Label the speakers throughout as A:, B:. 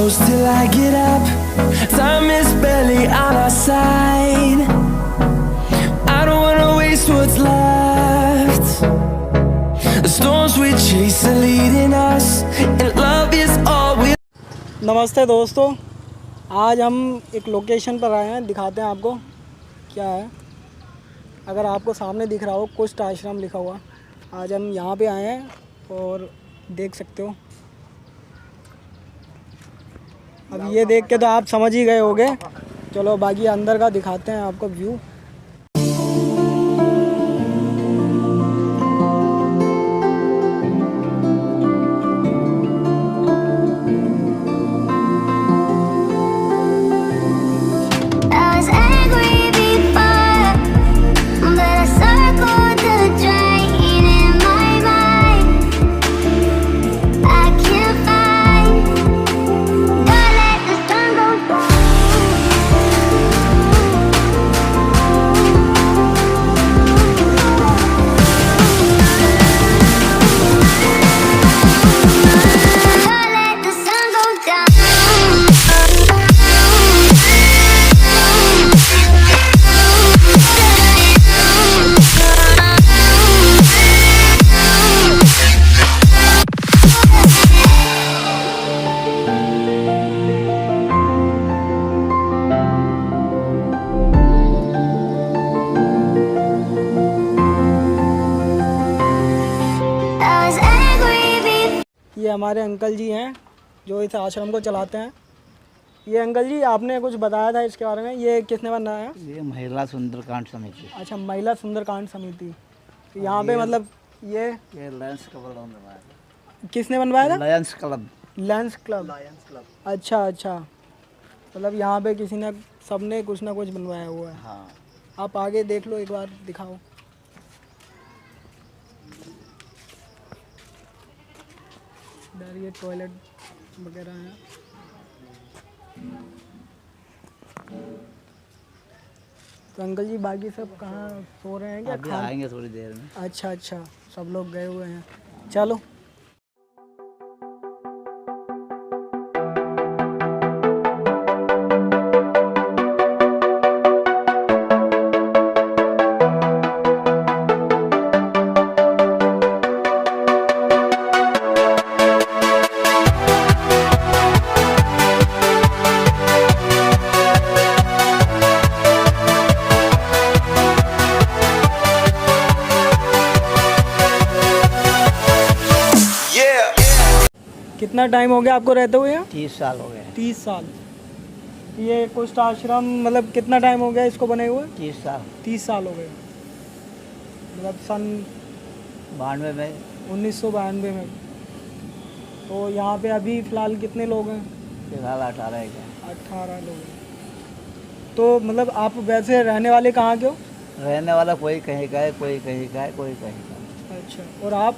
A: close till I get up. Time is barely on our side. I don't wanna waste what's left. The storms we chase are leading us, and love is all we.
B: नमस्ते दोस्तों, आज हम एक location पर आए हैं, दिखाते हैं आपको क्या है। अगर आपको सामने दिख रहा हो कुष्ठ आश्रम लिखा हुआ, आज हम यहाँ पे आए हैं और देख सकते हो। अब ये देख के तो आप समझ ही गए होंगे। चलो बाकी अंदर का दिखाते हैं आपको व्यू। ये हमारे अंकल जी हैं जो इस आश्रम को चलाते हैं। ये अंकल जी, आपने कुछ बताया था इसके बारे में, ये किसने बनाया?
C: ये महिला सुंदरकांड समिति।
B: अच्छा, महिला सुंदरकांड समिति। तो यहाँ पे मतलब ये
C: लायंस क्लब बनवाया।
B: किसने बनवाया था?
C: Lions club.
B: Lions club. अच्छा अच्छा, मतलब यहाँ पे किसी ने, सबने कुछ ना कुछ बनवाया हुआ है।
C: हाँ।
B: आप आगे देख लो, एक बार दिखाओ। इधर ये टॉयलेट वगैरह है। तो अंकल जी बाकी सब कहाँ सो रहे हैं क्या?
C: अभी आएंगे थोड़ी देर में।
B: अच्छा अच्छा, सब लोग गए हुए हैं। चलो कितना टाइम हो गया आपको रहते हुए?
C: 30 साल हो गए।
B: 30 साल। ये कुष्ठ आश्रम मतलब कितना टाइम हो गया इसको बने हुए?
C: 30 साल।
B: 30 साल हो गए, मतलब सन
C: 92 में।
B: 1992 में। तो यहाँ पे अभी फ़िलहाल कितने लोग हैं?
C: फिलहाल 18 है क्या?
B: 18 लोग हैं। तो मतलब आप वैसे रहने वाले कहाँ के हो?
C: रहने वाला कोई कहीं का है, कोई कहीं का है, कोई कहीं का।
B: अच्छा, और आप?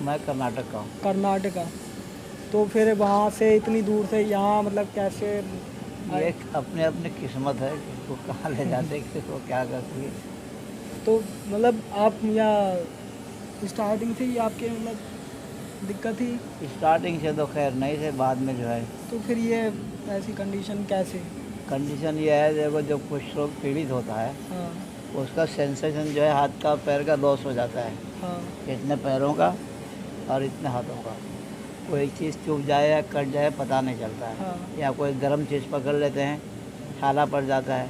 C: मैं कर्नाटक का हूँ।
B: कर्नाटका। तो फिर वहाँ से इतनी दूर से यहाँ मतलब कैसे?
C: ये अपने अपने किस्मत है, किसको कहाँ ले जाते, किसको क्या करते हैं।
B: तो मतलब आप या स्टार्टिंग से ही आपके मतलब दिक्कत थी?
C: स्टार्टिंग से तो खैर नहीं थे, बाद में जो है।
B: तो फिर ये ऐसी कंडीशन कैसे?
C: कंडीशन ये है, देखो जो कुछ लोग पीड़ित होता है,
B: हाँ
C: उसका सेंसेशन जो है हाथ का पैर का लॉस हो जाता है।
B: हाँ।
C: इतने पैरों का और इतने हाथों का, कोई चीज़ चुभ जाए या कट जाए पता नहीं चलता है।
B: हाँ।
C: या कोई गर्म चीज़ पकड़ लेते हैं, छाला पड़ जाता है,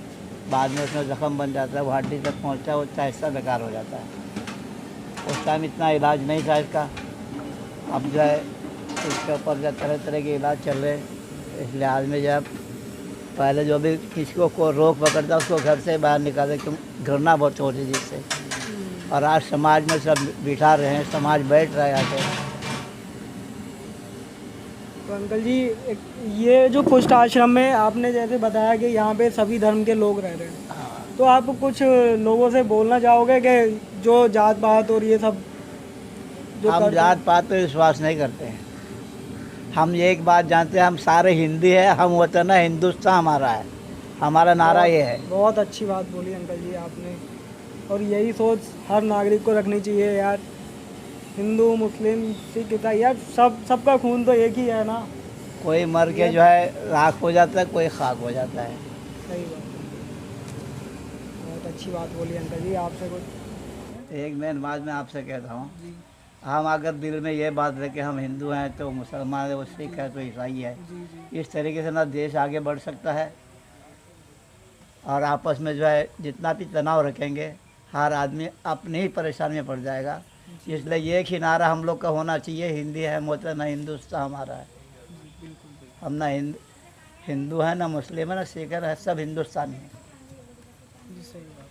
C: बाद में उसमें ज़ख्म बन जाता है, वो हड्डी तक पहुँचता है, वो हिस्सा बेकार हो जाता है। उस टाइम इतना इलाज नहीं था इसका। अब जो है इसके ऊपर जो तरह तरह के इलाज चल रहे हैं, इस लिहाज में जब पहले जो भी किसी को रोग पकड़ता उसको घर से बाहर निकालते, क्यों घृणा बहुत होती थी जिससे। और आज समाज में सब बिठा रहे हैं, समाज बैठ रहा है आके।
B: तो अंकल जी, ये जो कुष्ठ आश्रम में आपने जैसे बताया कि यहाँ पे सभी धर्म के लोग रह रहे हैं, तो आप कुछ लोगों से बोलना चाहोगे कि जो जात पात और ये सब जो
C: हम जात पात पे विश्वास नहीं करते हैं। हम ये एक बात जानते हैं, हम सारे हिंदी है, हम वतन है, हिंदुस्तान हमारा है, हमारा नारा ये है।
B: बहुत अच्छी बात बोली अंकल जी आपने, और यही सोच हर नागरिक को रखनी चाहिए यार। हिंदू मुस्लिम सिख ईसाई यार सबका खून तो एक ही है ना।
C: कोई मर के जो है राख हो जाता है, कोई खाक हो जाता है।
B: सही बात है। बहुत अच्छी बात बोली अंकल जी। आपसे कुछ
C: एक मेन बात मैं आपसे कहता हूँ, हम अगर दिल में ये बात रहे कि हम हिंदू हैं तो मुसलमान है, वो सिख है तो ईसाई है, इस तरीके से ना देश आगे बढ़ सकता है। और आपस में जो है जितना भी तनाव रखेंगे, हर आदमी अपनी ही परेशानी में पड़ जाएगा। इसलिए ये किनारा हम लोग का होना चाहिए, हिंदी है मोहतरम, ना हिंदुस्तान हमारा है। हम ना हिंदू है, ना मुस्लिम है, ना सिख है, सब हिंदुस्तानी है।
B: जी सही बात।